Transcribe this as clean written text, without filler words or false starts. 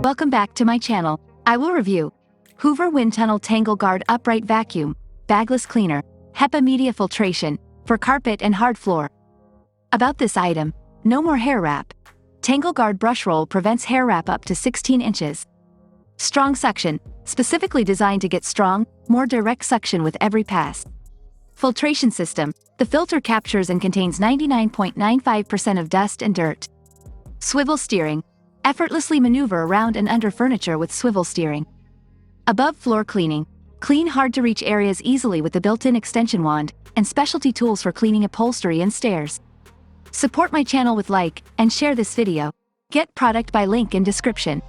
Welcome back to my channel. I will review Hoover WindTunnel Tangle Guard Upright Vacuum, Bagless Cleaner, HEPA Media Filtration, for carpet and hard floor. About this item, no more hair wrap. Tangle Guard Brush Roll prevents hair wrap up to 16 inches. Strong suction, specifically designed to get strong, more direct suction with every pass. Filtration system, the filter captures and contains 99.95% of dust and dirt. Swivel steering, effortlessly maneuver around and under furniture with swivel steering. Above floor cleaning, clean hard-to-reach areas easily with the built-in extension wand, and specialty tools for cleaning upholstery and stairs. Support my channel with like, and share this video. Get product by link in description.